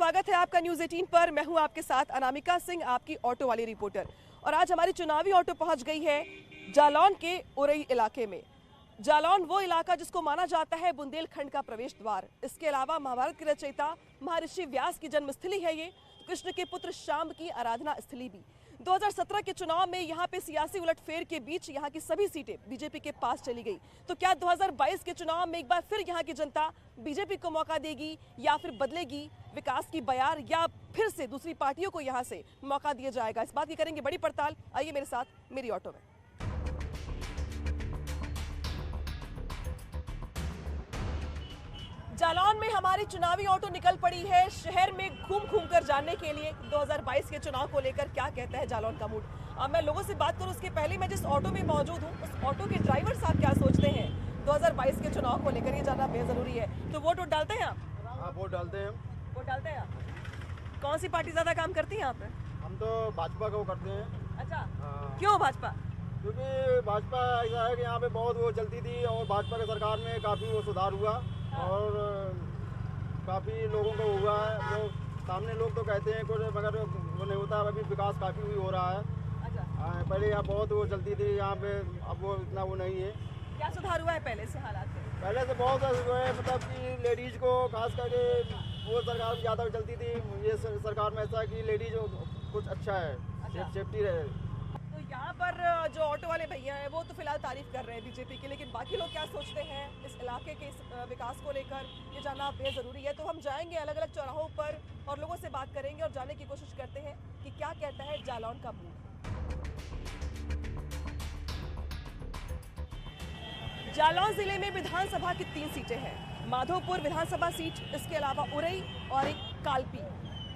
स्वागत है आपका न्यूज़ 18 पर। मैं हूं आपके साथ अनामिका सिंह, आपकी ऑटो वाली रिपोर्टर। और आज हमारी चुनावी ऑटो पहुंच गई है जालौन के उरई इलाके में। जालौन वो इलाका जिसको माना जाता है बुंदेलखंड का प्रवेश द्वार। इसके अलावा महाभारत के रचयिता महर्षि व्यास की जन्मस्थली है ये, कृष्ण के पुत्र श्याम की आराधना स्थली भी। 2017 के चुनाव में यहाँ पे सियासी उलटफेर के बीच यहाँ की सभी सीटें बीजेपी के पास चली गई। तो क्या 2022 के चुनाव में एक बार फिर यहाँ की जनता बीजेपी को मौका देगी या फिर बदलेगी विकास की बयार, या फिर से दूसरी पार्टियों को यहाँ से मौका दिया जाएगा? इस बात की करेंगे बड़ी पड़ताल। आइए मेरे साथ मेरी ऑटो में। जालौन में हमारी चुनावी ऑटो निकल पड़ी है शहर में घूम घूम कर जानने के लिए 2022 के चुनाव को लेकर क्या कहता है जालौन का मूड। अब मैं लोगों से बात करूं उसके पहले मैं जिस ऑटो में मौजूद हूं उस ऑटो के ड्राइवर साहब क्या सोचते हैं 2022 के चुनाव को लेकर, ये जानना बेहद जरूरी है। तो वोट डालते हैं आप? हाँ, वोट डालते हैं। वोट डालते हैं आप? कौन सी पार्टी ज्यादा काम करती है यहाँ पे? हम तो भाजपा को करते हैं। अच्छा, हाँ। क्यों भाजपा? क्योंकि भाजपा ऐसा है कि यहाँ पे बहुत वो चलती थी और भाजपा की सरकार में काफ़ी वो सुधार हुआ। हाँ। और काफ़ी लोगों को हुआ है। वो सामने लोग तो कहते हैं कुछ, मगर वो नहीं होता। अभी विकास काफ़ी हो रहा है। अच्छा। पहले यहाँ बहुत वो चलती थी यहाँ पे, अब वो इतना वो नहीं है। क्या सुधार हुआ है पहले से हालात में? पहले से बहुत जो है, मतलब कि लेडीज को खास करके वो सरकार ज़्यादा चलती थी। ये सरकार में ऐसा है कि लेडीज कुछ अच्छा है। अच्छा। सेफ्टी रहे। तो यहाँ पर जो ऑटो वाले भैया हैं वो तो फिलहाल तारीफ कर रहे हैं बीजेपी की, लेकिन बाकी लोग क्या सोचते हैं इस इलाके के विकास को लेकर, ये जानना बेहद ज़रूरी है। तो हम जाएंगे अलग अलग चौराहों पर और लोगों से बात करेंगे और जानने की कोशिश करते हैं कि क्या कहता है जालौन का मूड। जालौन जिले में विधानसभा की 3 सीटें हैं। माधोपुर विधानसभा सीट, इसके अलावा उरई और एक कालपी।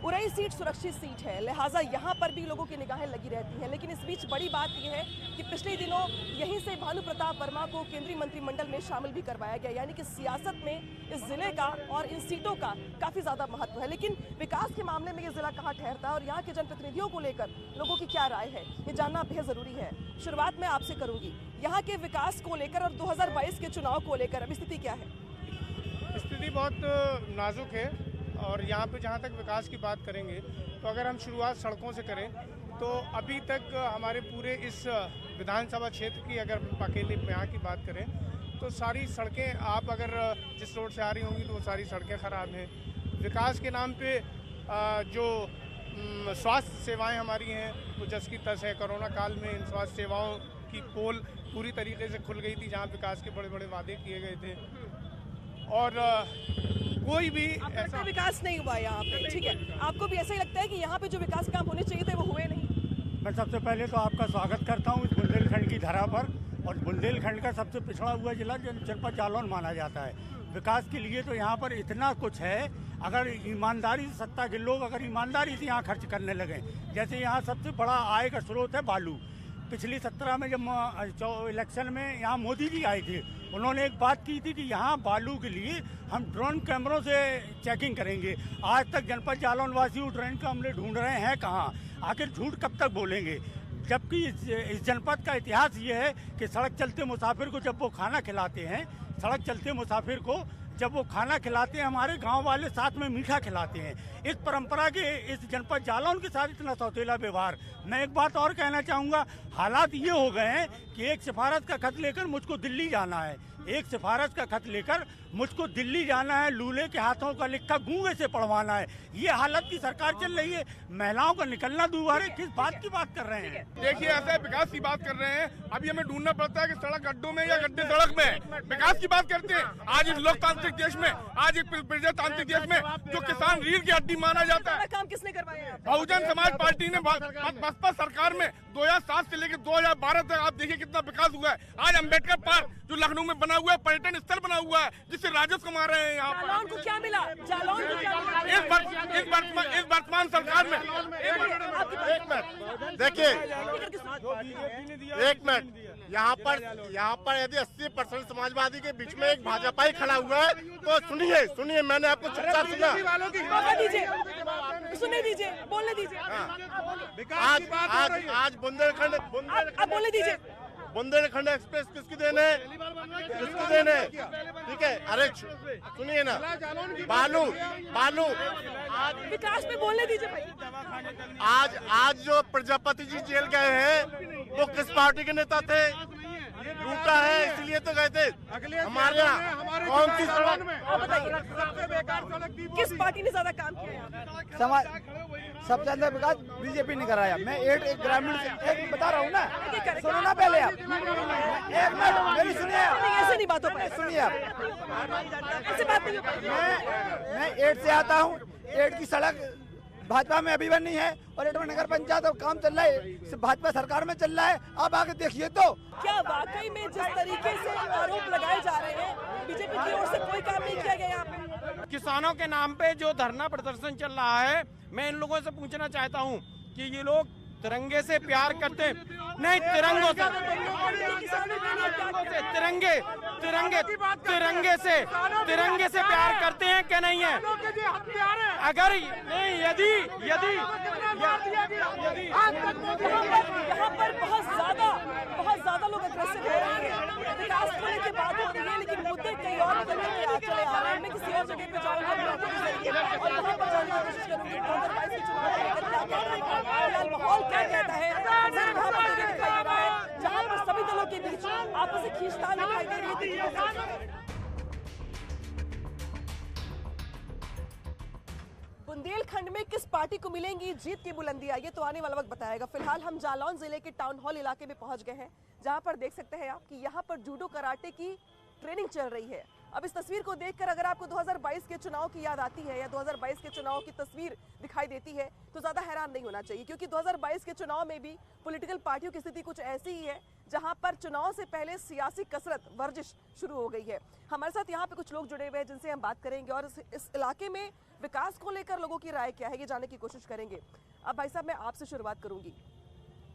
उरई सीट सुरक्षित सीट है, लिहाजा यहाँ पर भी लोगों की निगाहें लगी रहती हैं। लेकिन इस बीच बड़ी बात यह है कि पिछले दिनों यहीं से भानु प्रताप वर्मा को केंद्रीय मंत्रिमंडल में शामिल भी करवाया गया, यानी कि सियासत में इस जिले का और इन सीटों का काफ़ी ज़्यादा महत्व है। लेकिन विकास के मामले में ये जिला कहाँ ठहरता है और यहाँ के जनप्रतिनिधियों को लेकर लोगों की क्या राय है, ये जानना बेहद ज़रूरी है। शुरुआत मैं आपसे करूँगी, यहाँ के विकास को लेकर और 2022 के चुनाव को लेकर अभी स्थिति क्या है? स्थिति बहुत नाजुक है। और यहाँ पे जहाँ तक विकास की बात करेंगे तो अगर हम शुरुआत सड़कों से करें तो अभी तक हमारे पूरे इस विधानसभा क्षेत्र की अगर अकेले यहाँ की बात करें तो सारी सड़कें, आप अगर जिस रोड से आ रही होंगी तो वो सारी सड़कें ख़राब हैं। विकास के नाम पे जो स्वास्थ्य सेवाएं हमारी हैं वो जस की तस है। कोरोना काल में इन स्वास्थ्य सेवाओं की पोल पूरी तरीके से खुल गई थी, जहाँ विकास के बड़े बड़े वादे किए गए थे और कोई भी ऐसा विकास नहीं हुआ यहाँ पे। ठीक है, आपको भी ऐसा ही लगता है कि यहाँ पे जो विकास काम होने चाहिए थे वो हुए नहीं? मैं सबसे पहले तो आपका स्वागत करता हूँ इस बुंदेलखंड की धरा पर। और बुंदेलखंड का सबसे पिछड़ा हुआ जिला जनपद जालौन माना जाता है। विकास के लिए तो यहाँ पर इतना कुछ है, अगर ईमानदारी से सत्ता के लोग अगर ईमानदारी से यहाँ खर्च करने लगे। जैसे यहाँ सबसे बड़ा आय का स्रोत है बालू। पिछली 17 में जब इलेक्शन में यहाँ मोदी जी आए थे, उन्होंने एक बात की थी कि यहाँ बालू के लिए हम ड्रोन कैमरों से चेकिंग करेंगे। आज तक जनपद जालौन वासी ड्रोन कैमरे ढूंढ रहे हैं कहाँ। आखिर झूठ कब तक बोलेंगे? जबकि इस जनपद का इतिहास ये है कि सड़क चलते मुसाफिर को जब वो खाना खिलाते हैं, सड़क चलते मुसाफिर को जब वो खाना खिलाते हैं, हमारे गांव वाले साथ में मीठा खिलाते हैं। इस परंपरा के इस जनपद जालौन के साथ इतना सौतेला व्यवहार। मैं एक बात और कहना चाहूँगा, हालात ये हो गए हैं कि एक सिफारत का खत लेकर मुझको दिल्ली जाना है। एक सिफारत का खत लेकर मुझको दिल्ली जाना है, लूले के हाथों का लिखा गूंगे से पढ़वाना है। ये हालत की सरकार चल रही है। महिलाओं का निकलना दुआरे, किस बात की बात कर रहे हैं? देखिए, ऐसे विकास की बात कर रहे हैं, अभी हमें ढूंढना पड़ता है कि सड़क गड्ढों में या गड्ढे सड़क में। विकास की बात करते हैं आज इस लोकतांत्रिक देश में, आज एक प्रजातांत्रिक देश में जो किसान रीढ़ की हड्डी माना जाता है। काम किसने करवाया? बहुजन समाज पार्टी ने बसपा सरकार में 2007 से लेकर 2012 तक आप देखिए कितना विकास हुआ है। आज अम्बेडकर पार्क जो लखनऊ में बना हुआ है, पर्यटन स्थल बना हुआ है, जिससे राजस्व कमा रहे हैं। यहाँ पर जालौन को क्या मिला? जालौन को क्या मिला? इस वर्तमान सरकार में एक मिनट देखिए, एक मिनट, यहाँ पर यदि 80% समाजवादी के बीच में एक भाजपा ही खड़ा हुआ है तो सुनिए मैंने आपको चुपचाप सुना। सुनने दीजिए, बोलने दीजिए। आज बुंदेलखंड बोलने दीजिए। बुंदेलखंड एक्सप्रेस किसकी देन है? किसको देने, ठीक है। अरे सुनिए ना, बालू बालू विकास में बोलने दीजिए भाई। आज जो प्रजापति जी जेल गए हैं वो किस पार्टी के नेता थे? लूटा है इसलिए तो गए थे। हमारे यहाँ कौन सी सड़क किस पार्टी ने ज्यादा काम किया है? समाज सबसे ज्यादा विकास बीजेपी ने कराया। मैं एक ग्रामीण से एक बता रहा हूँ ना, सुनो ना पहले आप, एक मिनट मेरी सुनिए। ऐसे नहीं बातों पर सुनिए आप, ऐसे बात नहीं हो पाएगी। मैं एट से आता हूँ। एट की सड़क भाजपा में अभी बनी है और एट में नगर पंचायत और काम चल रहा है, भाजपा सरकार में चल रहा है। अब आगे देखिए तो क्या वाकई में जिस तरीके से आरोप लगाए जा रहे हैं बीजेपी की ओर से कोई काम नहीं किया गया यहाँ पे? किसानों के नाम पे जो धरना प्रदर्शन चल रहा है, मैं इन लोगों से पूछना चाहता हूँ कि ये लोग तिरंगे से प्यार करते हैं? नहीं, तिरंगों से, तिरंगे तिरंगे तिरंगे से प्यार करते हैं क्या नहीं है? अगर नहीं, यदि यहाँ पर बहुत ज्यादा लोग अग्रेसिव हो रहे हैं। विकास को लेकर बात हो रही है लेकिन मुद्दे कई और चले आ रहे हैं। मैं किसी और जगह पे जाऊंगा और वहाँ पर जानने की कोशिश करूंगी 2022 के चुनाव को लेकर क्या कह रहे हैं, फिलहाल माहौल क्या कहता है। वहाँ पर दिखाई दे रहा है जहाँ पर सभी दलों के बीच आपस में खींचतान दिखाई दे रही है। बुंदेलखंड में किस पार्टी को मिलेंगी जीत की बुलंदियां, ये तो आने वाला वक्त बताएगा। फिलहाल हम जालौन जिले के टाउन हॉल इलाके में पहुंच गए हैं, जहां पर देख सकते हैं आप कि यहां पर जूडो कराटे की ट्रेनिंग चल रही है। अब इस तस्वीर को देखकर अगर आपको 2022 के चुनाव की याद आती है या 2022 के चुनाव की तस्वीर दिखाई देती है तो ज्यादा हैरान नहीं होना चाहिए, क्योंकि 2022 के चुनाव में भी पॉलिटिकल पार्टियों की स्थिति कुछ ऐसी ही है, जहां पर चुनाव से पहले सियासी कसरत वर्जिश शुरू हो गई है। हमारे साथ यहाँ पे कुछ लोग जुड़े हुए हैं जिनसे हम बात करेंगे और इस इलाके में विकास को लेकर लोगों की राय क्या है ये जानने की कोशिश करेंगे। अब भाई साहब, मैं आपसे शुरुआत करूंगी,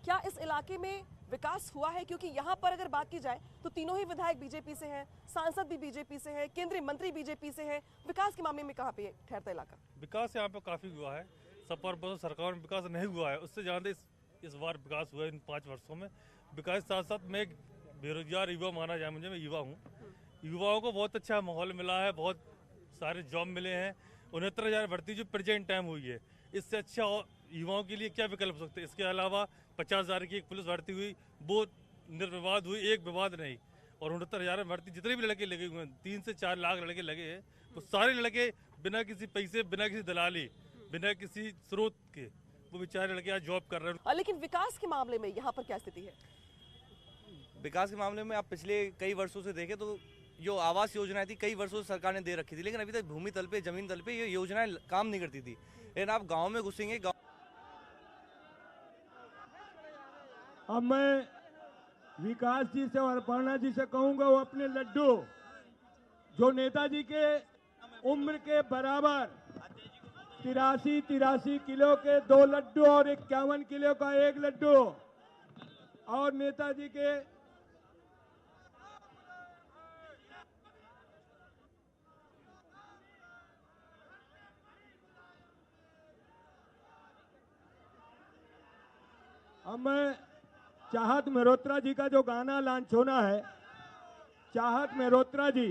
क्या इस इलाके में विकास हुआ है? क्योंकि यहाँ पर अगर बात की जाए तो तीनों ही विधायक बीजेपी से हैं, सांसद भी बीजेपी से हैं, केंद्रीय मंत्री बीजेपी से हैं। विकास के मामले में कहाँ पे ठहरता इलाका? विकास यहाँ पे काफी हुआ है, सब पर सरकार में विकास नहीं हुआ है, उससे ज्यादा इस बार विकास हुआ है इन 5 वर्षों में। विकास के साथ साथ मैं एक बेरोजगार युवा माना जाए मुझे, मैं युवा हूँ, युवाओं को बहुत अच्छा माहौल मिला है, बहुत सारे जॉब मिले हैं। 69,000 भर्ती जो प्रेजेंट टाइम हुई है, इससे अच्छा युवाओं के लिए क्या विकल्प हो सकते हैं? इसके अलावा 50,000 की एक पुलिस भर्ती हुई, वो निर्विवाद हुई, एक विवाद नहीं। और 69,000 भर्ती जितने भी लड़के लगे हुए हैं, 3 से 4 लाख लड़के लगे हैं, वो सारे लड़के बिना किसी पैसे, बिना किसी दलाली, बिना किसी स्रोत के वो बेचारे लड़के आज जॉब कर रहे हैं। लेकिन विकास के मामले में यहाँ पर क्या स्थिति है? विकास के मामले में आप पिछले कई वर्षों से देखें तो जो आवास योजनाएं थी कई वर्षों से सरकार ने दे रखी थी, लेकिन अभी तक भूमि तल पे, जमीन तल पे ये योजनाएं काम नहीं करती थी। लेकिन आप गांव में घुसेंगे, अब मैं विकास जी से और अपर्णा जी से कहूंगा वो अपने लड्डू जो नेताजी के उम्र के बराबर 83 किलो के 2 लड्डू और 51 किलो का 1 लड्डू और नेताजी के अब मैं चाहत मेहरोत्रा जी का जो गाना लॉन्च होना है, चाहत मेहरोत्रा जी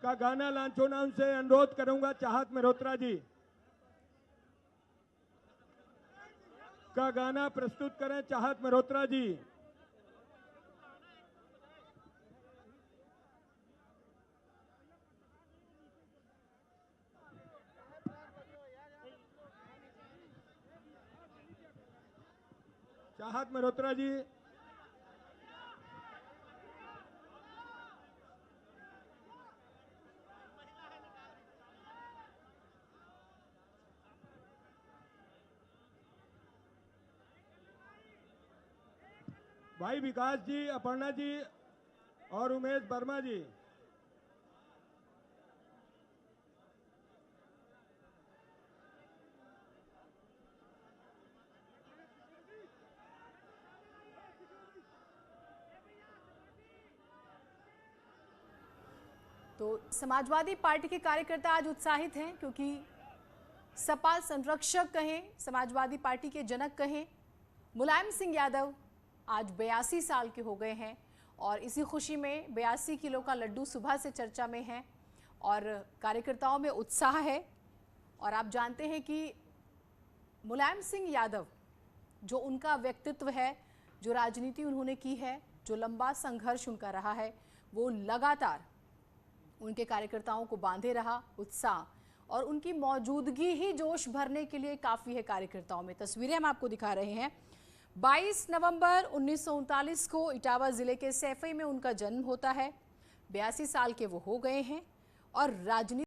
का गाना लॉन्च होना, उनसे अनुरोध करूंगा चाहत मेहरोत्रा जी का गाना प्रस्तुत करें। चाहत मेहरोत्रा जी। चाहत मेहरोत्रा जी। भाई विकास जी, अपर्णा जी और उमेश वर्मा जी। तो समाजवादी पार्टी के कार्यकर्ता आज उत्साहित हैं, क्योंकि सपा संरक्षक कहें, समाजवादी पार्टी के जनक कहें, मुलायम सिंह यादव आज 82 साल के हो गए हैं और इसी खुशी में 82 किलो का लड्डू सुबह से चर्चा में है और कार्यकर्ताओं में उत्साह है। और आप जानते हैं कि मुलायम सिंह यादव, जो उनका व्यक्तित्व है, जो राजनीति उन्होंने की है, जो लंबा संघर्ष उनका रहा है, वो लगातार उनके कार्यकर्ताओं को बांधे रहा। उत्साह और उनकी मौजूदगी ही जोश भरने के लिए काफ़ी है कार्यकर्ताओं में। तस्वीरें हम आपको दिखा रहे हैं। 22 नवंबर 1939 को इटावा जिले के सैफई में उनका जन्म होता है। 82 साल के वो हो गए हैं और राजनीति